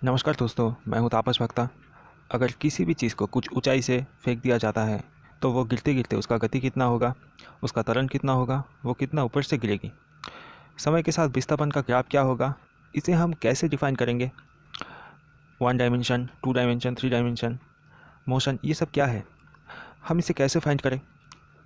नमस्कार दोस्तों, मैं हूं तापस भक्ता। अगर किसी भी चीज़ को कुछ ऊंचाई से फेंक दिया जाता है तो वो गिरते गिरते उसका गति कितना होगा, उसका त्वरण कितना होगा, वो कितना ऊपर से गिरेगी, समय के साथ विस्थापन का ग्राफ क्या होगा, इसे हम कैसे डिफाइन करेंगे। 1 डायमेंशन, 2 डायमेंशन, 3 डायमेंशन, मोशन, ये सब क्या है, हम इसे कैसे फाइंड करें,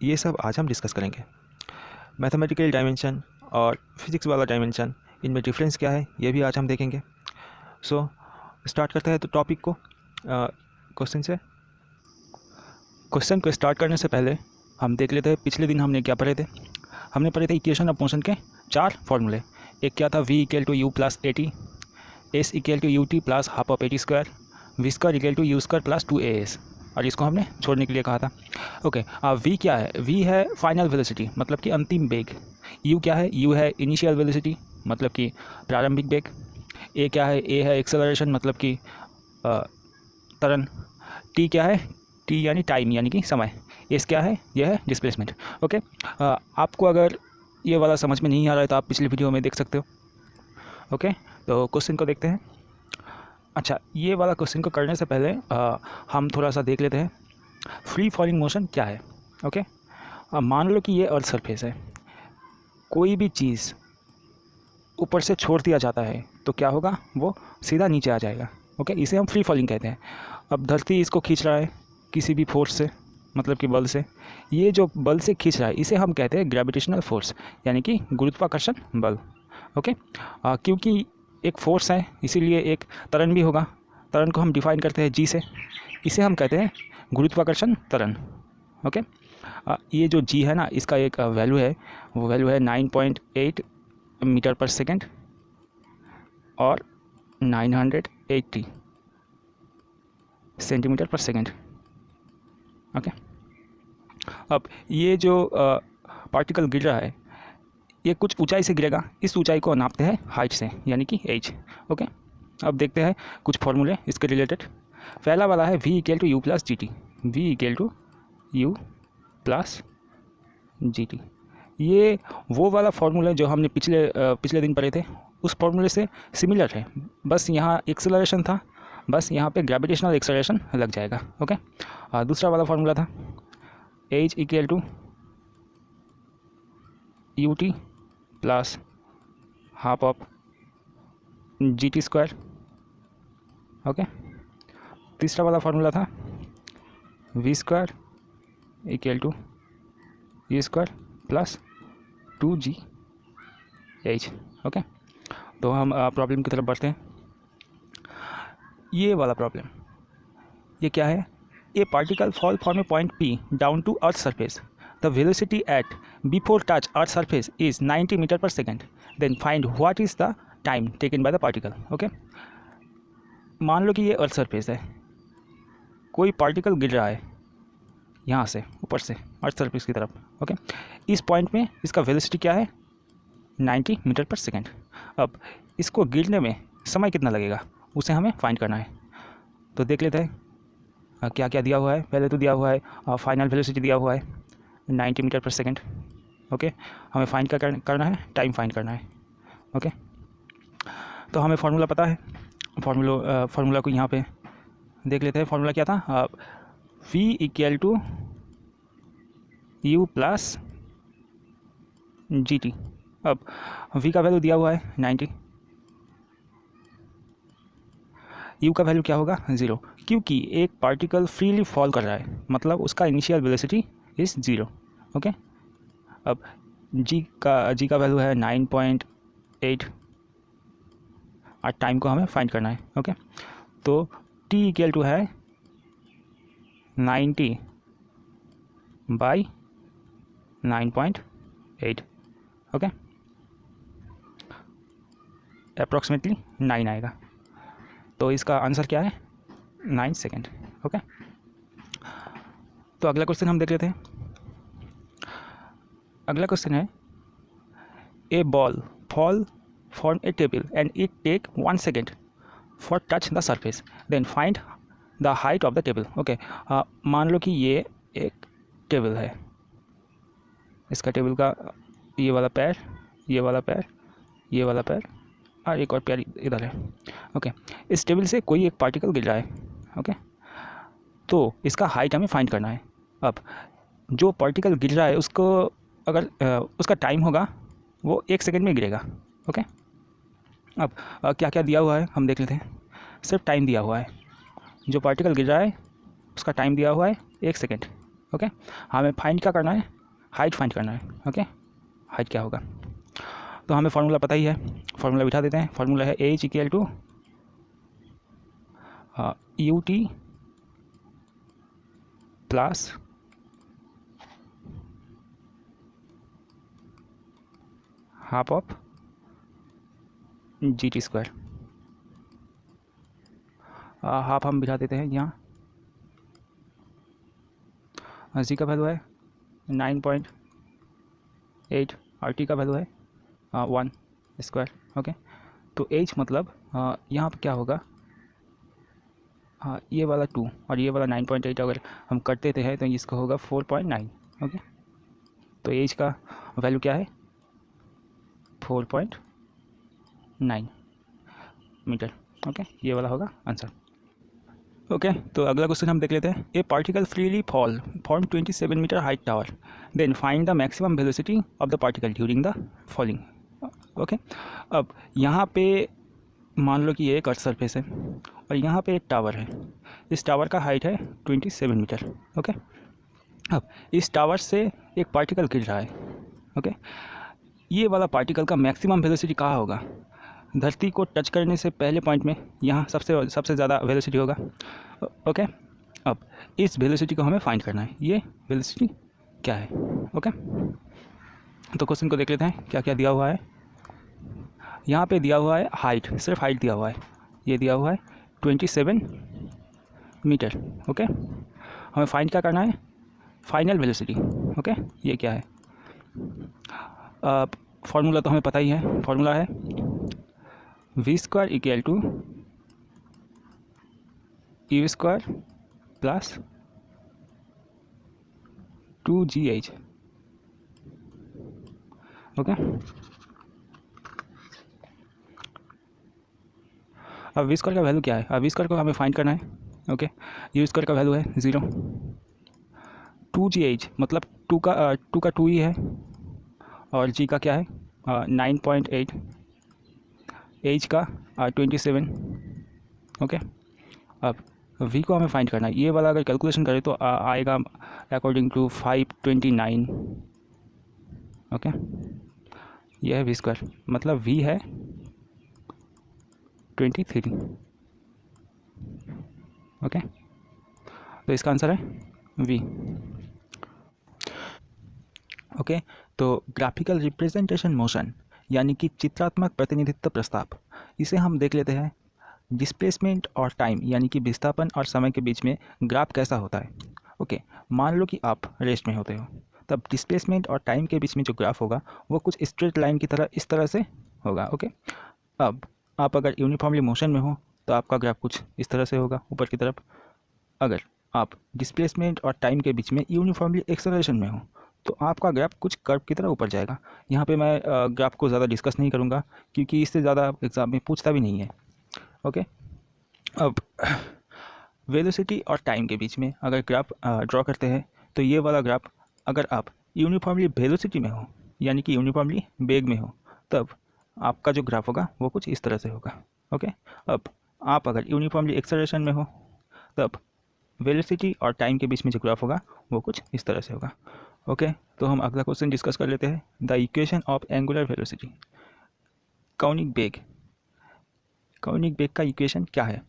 ये सब आज हम डिस्कस करेंगे। मैथमेटिकल डायमेंशन और फिजिक्स वाला डायमेंशन, इनमें डिफरेंस क्या है, ये भी आज हम देखेंगे। सो स्टार्ट करते हैं तो टॉपिक को क्वेश्चन से। क्वेश्चन को स्टार्ट करने से पहले हम देख लेते हैं पिछले दिन हमने क्या पढ़े थे। हमने पढ़े थे इक्वेशन ऑफ मोशन के 4 फॉर्मूले। एक क्या था, v equal to U plus A T, S equal to U T plus half of A T square, V square equal to U square plus 2 as, और इसको हमने छोड़ने के लिए कहा था। ओके, v क्या है? v है फाइनल वेलोसिटी, मतलब कि अंतिम वेग। u क्या है? u है इनिशियल वेलोसिटी, मतलब कि प्रारंभिक वेग। a क्या है? a है एक्सेलरेशन, मतलब कि त्वरण। t क्या है? t यानी टाइम, यानी कि समय। s क्या है? यह है डिस्प्लेसमेंट। ओके, आपको अगर ये वाला समझ में नहीं आ रहा है तो आप पिछली वीडियो में देख सकते हो। ओके, तो क्वेश्चन को देखते हैं। अच्छा, ये वाला क्वेश्चन को करने से पहले हम थोड़ा सा देख लेते हैं फ्री फॉलिंग मोशन क्या है। ओके, मान लो कि ये अर्थ सरफेस है, कोई भी चीज़ ऊपर से छोड़ दिया जाता है तो क्या होगा, वो सीधा नीचे आ जाएगा। ओके, इसे हम फ्री फॉलिंग कहते हैं। अब धरती इसको खींच रहा है किसी भी फोर्स से, मतलब कि बल से। ये जो बल से खींच रहा है इसे हम कहते हैं ग्रेविटेशनल फोर्स, यानी कि गुरुत्वाकर्षण बल। ओके, क्योंकि एक फोर्स है इसीलिए एक त्वरण भी होगा। त्वरण को हम डिफाइन करते हैं जी से, इसे हम कहते हैं गुरुत्वाकर्षण त्वरण। ओके, ये जो जी है ना, इसका एक वैल्यू है, वो वैल्यू है 9.8 मीटर पर सेकेंड और 980 सेंटीमीटर पर सेकेंड। ओके, अब ये जो पार्टिकल गिर रहा है ये कुछ ऊंचाई से गिरेगा, इस ऊंचाई को नापते हैं हाइट से, यानी कि एज। ओके, अब देखते हैं कुछ फॉर्मूले इसके रिलेटेड। पहला वाला है v equal to U plus G T, V equal to U plus G T. ये वो वाला फार्मूला जो हमने पिछले दिन पढ़े थे, उस फार्मूले से सिमिलर है, बस यहाँ एक्सेलरेशन था, बस यहाँ पे ग्रेविटेशनल एक्सेलरेशन लग जाएगा। ओके, दूसरा वाला फार्मूला था H equal to U T plus half of G T square. Okay, तीसरा वाला फार्मूला था V square equal to U square plus 2gh। Okay, तो हम प्रॉब्लम की तरफ बढ़ते हैं। ये वाला प्रॉब्लम, ये क्या है? A particle fall from a point P down to earth surface, the velocity at before touch earth surface is 90 metre per second, then find what is the time taken by the particle. Okay, मान लो कि ये earth surface है, कोई particle गिर रहा है यहाँ से ऊपर से अर्थ सरफेस की तरफ। ओके, इस पॉइंट में इसका वेलोसिटी क्या है? 90 मीटर पर सेकेंड। अब इसको गिरने में समय कितना लगेगा, उसे हमें फाइंड करना है। तो देख लेते हैं क्या क्या दिया हुआ है। पहले तो दिया हुआ है फाइनल वेलोसिटी दिया हुआ है 90 मीटर पर सेकेंड। ओके, हमें फाइंड करना है, टाइम फाइंड करना है। ओके, तो हमें फार्मूला पता है, फार्मूला को यहाँ पे देख लेते हैं। फार्मूला क्या था? v equal to U plus G T. अब v का वैल्यू दिया हुआ है 90, u का वैल्यू क्या होगा? 0, क्योंकि एक पार्टिकल फ्रीली फॉल कर रहा है, मतलब उसका इनिशियल वेलोसिटी इज़ 0। ओके, अब g का वैल्यू है 9.8 और टाइम को हमें फाइंड करना है। ओके, तो t इक्वल टू है 90 बाई 9.8। ओके, अप्रॉक्सीमेटली 9 आएगा, तो इसका आंसर क्या है? 9 सेकेंड। ओके, तो अगला क्वेश्चन हम देख लेते हैं। अगला क्वेश्चन है a ball fall from a table and it take 1 second for touch the surface, then find the height of the table. Okay, मान लो कि ये एक टेबल है, इसका टेबल का ये वाला पैर, ये वाला पैर, ये वाला पैर और एक और पेयर इधर है। ओके, इस टेबल से कोई एक पार्टिकल गिर रहा है। ओके, तो इसका हाइट हमें फाइंड करना है। अब जो पार्टिकल गिर रहा है उसको अगर उसका टाइम होगा वो 1 सेकेंड में गिरेगा। ओके, अब क्या क्या दिया हुआ है हम देख लेते हैं। सिर्फ टाइम दिया हुआ है, जो पार्टिकल गिर रहा है उसका टाइम दिया हुआ है 1 सेकेंड। ओके, हमें फाइंड क्या करना है, हाइट फाइंड करना है। ओके, हाइट क्या होगा, तो हमें फार्मूला पता ही है, फार्मूला बिठा देते हैं। फार्मूला है H equal to U T plus half of G T square. Half हम बिठा देते हैं यहाँ। जी का वैल्यू है 9.8 और टी का वैल्यू है 1 स्क्वायर। ओके, तो एच मतलब यहाँ पर क्या होगा, ये वाला 2 और ये वाला 9.8 अगर हम कट देते हैं तो इसका होगा 4.9। ओके, तो एच का वैल्यू क्या है 4.9 मीटर। ओके, ये वाला होगा आंसर। ओके, तो अगला क्वेश्चन हम देख लेते हैं। A particle freely fall from 27 metre height tower, then find the maximum velocity of the particle during the falling. Okay, अब यहाँ पे मान लो कि ये एक अर्थ सरफेस है और यहाँ पे एक टावर है। इस टावर का हाइट है 27 मीटर। ओके, अब इस टावर से एक पार्टिकल गिर रहा है। ओके, ये वाला पार्टिकल का मैक्सिमम वेलोसिटी कहाँ होगा, धरती को टच करने से पहले पॉइंट में यहाँ सबसे ज़्यादा वेलोसिटी होगा। ओके, अब इस वेलोसिटी को हमें फाइंड करना है, ये वेलोसिटी क्या है। ओके, तो क्वेश्चन को देख लेते हैं क्या क्या दिया हुआ है। यहाँ पे दिया हुआ है हाइट, सिर्फ हाइट दिया हुआ है, ये दिया हुआ है 27 मीटर। ओके, हमें फाइंड क्या करना है, फाइनल वेलोसिटी। ओके, ये क्या है, फार्मूला तो हमें पता ही है। फार्मूला है V square equal to U square plus 2gh। Okay, अब वी स्क्वायर का वैल्यू क्या है, अब वी स्क्वायर को हमें फाइंड करना है। ओके, यू स्क्वायर का वैल्यू है 0, 2gh मतलब 2 का 2 ही है और g का क्या है 9.8, h का 27। ओके, अब v को हमें फाइंड करना है। ये वाला अगर कैलकुलेशन करें तो आएगा अकॉर्डिंग टू 529। ओके, ये है वी स्क्वायर मतलब v है 23। ओके, तो इसका आंसर है v। ओके, तो ग्राफिकल रिप्रेजेंटेशन मोशन यानी कि चित्रात्मक प्रतिनिधित्व प्रस्ताव, इसे हम देख लेते हैं। डिस्प्लेसमेंट और टाइम यानी कि विस्थापन और समय के बीच में ग्राफ कैसा होता है। ओके, मान लो कि आप रेस्ट में होते हो, तब डिस्प्लेसमेंट और टाइम के बीच में जो ग्राफ होगा वो कुछ स्ट्रेट लाइन की तरह इस तरह से होगा। ओके, अब आप अगर यूनिफॉर्मली मोशन में हो तो आपका ग्राफ कुछ इस तरह से होगा ऊपर की तरफ। अगर आप डिस्प्लेसमेंट और टाइम के बीच में यूनिफॉर्मली एक्सेलरेशन में हो तो आपका ग्राफ कुछ कर्व की तरह ऊपर जाएगा। यहाँ पे मैं ग्राफ को ज़्यादा डिस्कस नहीं करूँगा क्योंकि इससे ज़्यादा एग्ज़ाम में पूछता भी नहीं है। ओके, अब वेलोसिटी और टाइम के बीच में अगर ग्राफ ड्रॉ करते हैं तो ये वाला ग्राफ अगर आप यूनिफॉर्मली वेलोसिटी में हो यानी कि यूनिफॉर्मली वेग में हो तब आपका जो ग्राफ होगा वो कुछ इस तरह से होगा। ओके, अब आप अगर यूनिफॉर्मली एक्सेलरेशन में हो तब वेलोसिटी और टाइम के बीच में जो ग्राफ होगा वो कुछ इस तरह से होगा। ओके, तो हम अगला क्वेश्चन डिस्कस कर लेते हैं। The equation of angular velocity, कौणिक वेग, कौणिक वेग का इक्वेशन क्या है,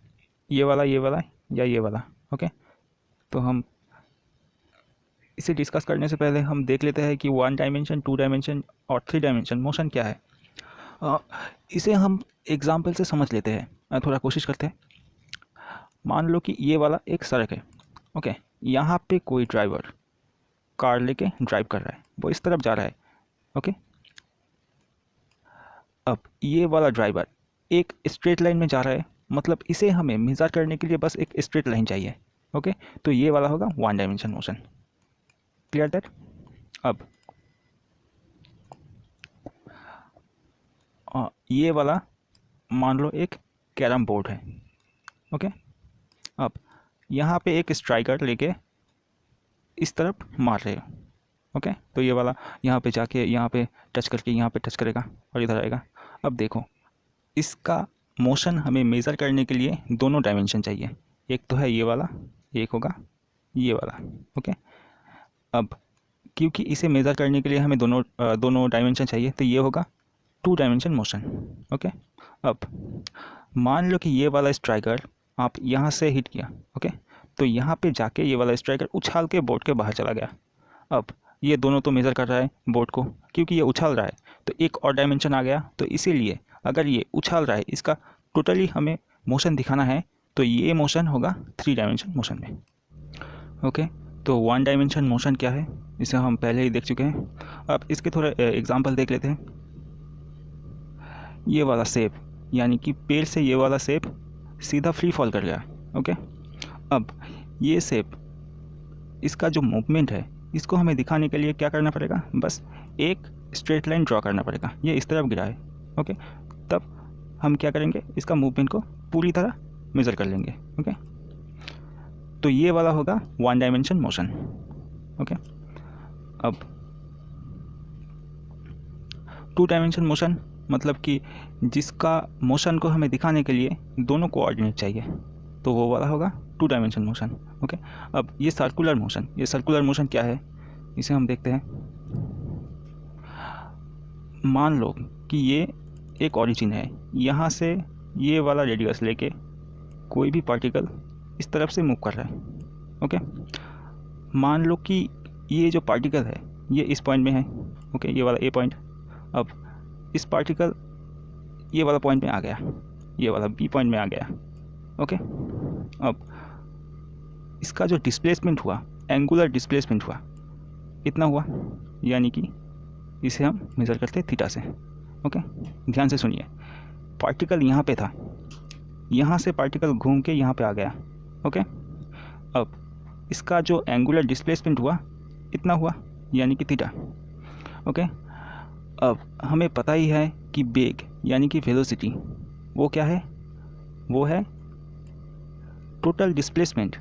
ये वाला या ये वाला। ओके, तो हम इसे डिस्कस करने से पहले हम देख लेते हैं कि 1 डायमेंशन 2 डायमेंशन और 3 डायमेंशन मोशन क्या है। इसे हम एग्जाम्पल से समझ लेते हैं, थोड़ा कोशिश करते हैं। मान लो कि ये वाला एक सड़क है। ओके, यहाँ पे कोई ड्राइवर कार लेके ड्राइव कर रहा है, वो इस तरफ जा रहा है। ओके, अब ये वाला ड्राइवर एक स्ट्रेट लाइन में जा रहा है, मतलब इसे हमें मेज़र करने के लिए बस एक स्ट्रेट लाइन चाहिए। ओके, तो ये वाला होगा 1 डायमेंशन मोशन। Clear that. अब ये वाला मान लो एक कैरम बोर्ड है। ओके, अब यहाँ पे एक स्ट्राइकर लेके इस तरफ मार रहे हो। ओके, तो ये वाला यहाँ पे जाके यहाँ पे टच करके यहाँ पे टच करेगा और इधर आएगा। अब देखो, इसका मोशन हमें मेज़र करने के लिए दोनों डायमेंशन चाहिए। एक तो है ये वाला, एक होगा ये वाला। ओके, अब क्योंकि इसे मेज़र करने के लिए हमें दोनों डायमेंशन चाहिए, तो ये होगा 2 डायमेंशन मोशन। ओके, अब मान लो कि ये वाला स्ट्राइकर आप यहाँ से हिट किया। ओके, तो यहाँ पे जाके ये वाला स्ट्राइकर उछाल के बोर्ड के बाहर चला गया। अब ये दोनों तो मेज़र कर रहा है बोर्ड को, क्योंकि ये उछाल रहा है तो एक और डायमेंशन आ गया। तो इसीलिए अगर ये उछाल रहा है, इसका टोटली हमें मोशन दिखाना है, तो ये मोशन होगा 3 डायमेंशन मोशन में। ओके, तो 1 डायमेंशन मोशन क्या है, इसे हम पहले ही देख चुके हैं। अब इसके थोड़े एग्जांपल देख लेते हैं। ये वाला शेप, यानी कि पेड़ से ये वाला शेप सीधा फ्री फॉल कर गया। ओके, अब ये शेप, इसका जो मूवमेंट है, इसको हमें दिखाने के लिए क्या करना पड़ेगा, बस एक स्ट्रेट लाइन ड्रॉ करना पड़ेगा। ये इस तरफ गिरा है। ओके, तब हम क्या करेंगे, इसका मूवमेंट को पूरी तरह मेज़र कर लेंगे। ओके, तो ये वाला होगा 1 डायमेंशन मोशन। ओके, अब 2 डायमेंशन मोशन मतलब कि जिसका मोशन को हमें दिखाने के लिए दोनों कोऑर्डिनेट चाहिए, तो वो वाला होगा 2 डायमेंशन मोशन। ओके, अब ये सर्कुलर मोशन, ये सर्कुलर मोशन क्या है, इसे हम देखते हैं। मान लो कि ये एक ओरिजिन है, यहाँ से ये वाला रेडियस लेके कोई भी पार्टिकल इस तरफ से मूव कर रहा है। ओके, मान लो कि ये जो पार्टिकल है ये इस पॉइंट में है। ओके, ये वाला ए पॉइंट। अब इस पार्टिकल ये वाला पॉइंट में आ गया, ये वाला बी पॉइंट में आ गया। ओके, अब इसका जो डिस्प्लेसमेंट हुआ, एंगुलर डिस्प्लेसमेंट हुआ, इतना हुआ, यानी कि इसे हम मेज़र करते हैं थीटा से। ओके, ध्यान से सुनिए, पार्टिकल यहाँ पे था, यहाँ से पार्टिकल घूम के यहाँ पे आ गया। ओके, अब इसका जो एंगुलर डिस्प्लेसमेंट हुआ इतना हुआ, यानी कि थीटा। ओके, अब हमें पता ही है कि वेग यानी कि वेलोसिटी वो क्या है, वो है टोटल डिस्प्लेसमेंट,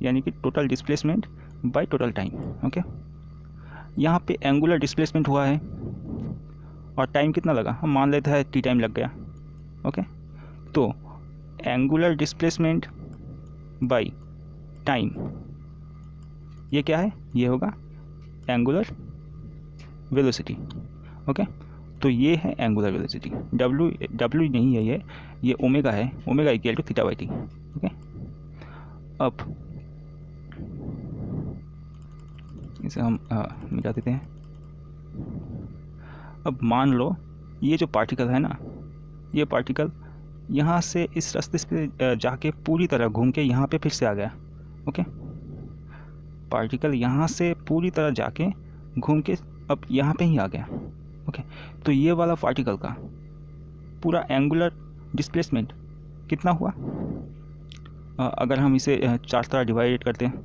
यानी कि total displacement by total time. Okay, यहाँ पे एंगुलर डिस्प्लेसमेंट हुआ है और टाइम कितना लगा, हम मान लेते हैं टी टाइम लग गया। ओके, तो एंगुलर डिस्प्लेसमेंट बाय टाइम ये क्या है, ये होगा एंगुलर वेलोसिटी। ओके, तो ये है एंगुलर वेलोसिटी। डब्ल्यू नहीं है, ये ओमेगा है, omega equal to theta by T. Okay, अब इसे हम मिटा देते हैं। अब मान लो ये जो पार्टिकल है ना, ये पार्टिकल यहाँ से इस रास्ते से जाके पूरी तरह घूम के यहाँ पे फिर से आ गया। ओके, पार्टिकल यहाँ से पूरी तरह जाके घूम के अब यहाँ पे ही आ गया। ओके, तो ये वाला पार्टिकल का पूरा एंगुलर डिस्प्लेसमेंट कितना हुआ, अगर हम इसे 4 तरह डिवाइड करते हैं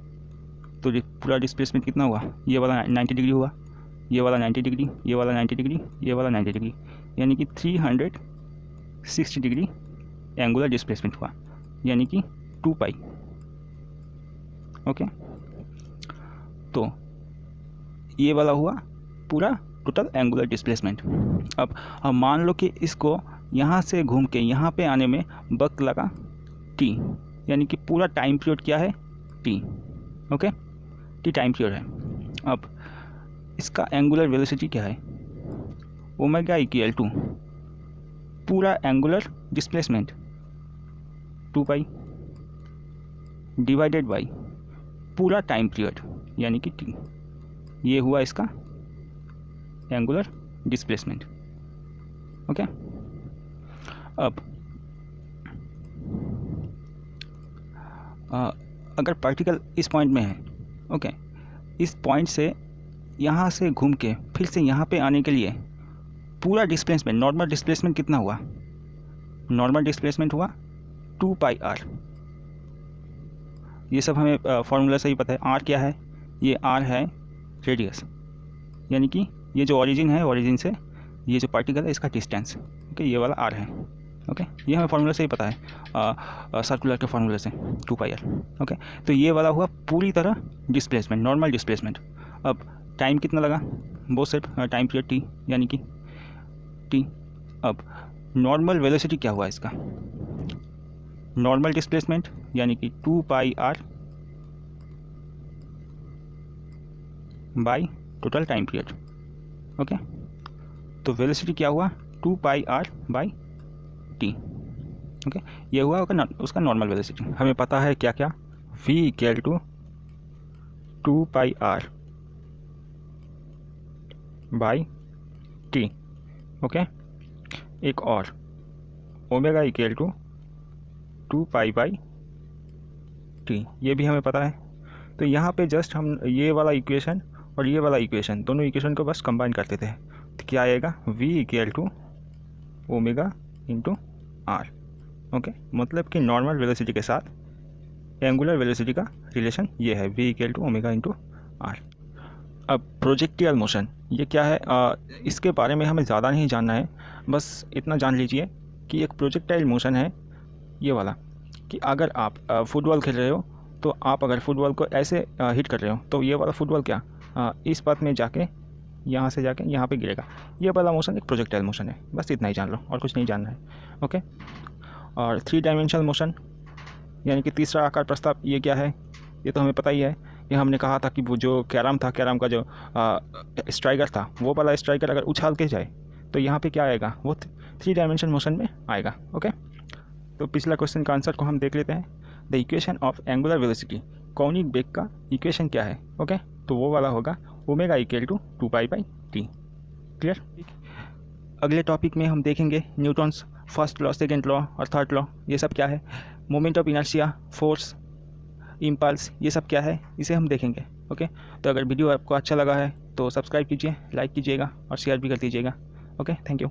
तो पूरा डिस्प्लेसमेंट कितना हुआ, ये वाला 90 डिग्री हुआ, ये वाला 90 डिग्री, ये वाला 90 डिग्री, ये वाला 90 डिग्री, यानी कि 360 डिग्री एंगुलर डिस्प्लेसमेंट हुआ, यानी कि 2 पाई। ओके, तो ये वाला हुआ पूरा टोटल एंगुलर डिस्प्लेसमेंट। अब हम मान लो कि इसको यहाँ से घूम के यहाँ पे आने में वक्त लगा टी, यानी कि पूरा टाइम पीरियड क्या है, T. Okay, T time period है। अब इसका एंगुलर वेलोसिटी क्या है, ओमेगा इक्वल टू पूरा angular displacement 2 pi divided by पूरा टाइम पीरियड, यानी कि टी। ये हुआ इसका एंगुलर डिस्प्लेसमेंट। ओके, अब अगर पार्टिकल इस पॉइंट में है, ओके, इस पॉइंट से यहाँ से घूम के फिर से यहाँ पे आने के लिए पूरा डिस्प्लेसमेंट, नॉर्मल डिस्प्लेसमेंट कितना हुआ, नॉर्मल डिस्प्लेसमेंट हुआ 2 पाई आर। ये सब हमें फार्मूला से ही पता है। आर क्या है, ये आर है रेडियस, यानी कि ये जो ओरिजिन है, ओरिजिन से ये जो पार्टिकल है इसका डिस्टेंस। ओके, ये वाला आर है। ओके, ये हमें फार्मूला से ही पता है, सर्कुलर के फार्मूले से 2πr। ओके, तो ये वाला हुआ पूरी तरह डिस्प्लेसमेंट, नॉर्मल डिस्प्लेसमेंट। अब टाइम कितना लगा, वो सिर्फ टाइम पीरियड t यानी कि t। अब नॉर्मल वेलोसिटी क्या हुआ इसका, नॉर्मल डिस्प्लेसमेंट यानी कि 2πr by total time period. Okay, तो वेलोसिटी क्या हुआ 2πr बाई t। ओके, ये हुआ उसका नॉर्मल वेलोसिटी। हमें पता है क्या क्या, v equal to 2πr by t। Okay, एक और omega equal to 2π by t, ये भी हमें पता है। तो यहाँ पे जस्ट हम ये वाला इक्वेशन और ये वाला इक्वेशन, दोनों इक्वेशन को बस कंबाइन करते थे, तो क्या आएगा v equal to omega into r। Okay, मतलब कि नॉर्मल वेलोसिटी के साथ एंगुलर वेलोसिटी का रिलेशन ये है, v equal to omega into r। अब प्रोजेक्टाइल मोशन ये क्या है, इसके बारे में हमें ज़्यादा नहीं जानना है, बस इतना जान लीजिए कि एक प्रोजेक्टाइल मोशन है ये वाला, कि अगर आप फुटबॉल खेल रहे हो तो आप अगर फुटबॉल को ऐसे हिट कर रहे हो तो ये वाला फुटबॉल क्या इस पाथ में जाके यहाँ से जाके यहाँ पे गिरेगा। ये वाला मोशन एक प्रोजेक्टाइल मोशन है, बस इतना ही जान लो और कुछ नहीं जानना है। ओके, और 3 डायमेंशनल मोशन यानी कि तीसरा आकार प्रस्ताव, ये क्या है, ये तो हमें पता ही है। ये हमने कहा था कि वो जो कैरम था, कैरम का जो स्ट्राइकर था, वो वाला स्ट्राइकर अगर उछाल के जाए तो यहाँ पे क्या आएगा, वो 3 डायमेंशन मोशन में आएगा। ओके, तो पिछला क्वेश्चन का आंसर को हम देख लेते हैं। The equation of angular velocity, conic वेग का इक्वेशन क्या है। ओके, तो वो वाला होगा omega equal to 2π by t। Clear. अगले टॉपिक में हम देखेंगे Newton's first law, second law और थर्ड लॉ, ये सब क्या है, moment of inertia, force, impulse, ये सब क्या है, इसे हम देखेंगे। ओके, तो अगर वीडियो आपको अच्छा लगा है तो सब्सक्राइब कीजिए, लाइक कीजिएगा और शेयर भी कर दीजिएगा। Okay, thank you.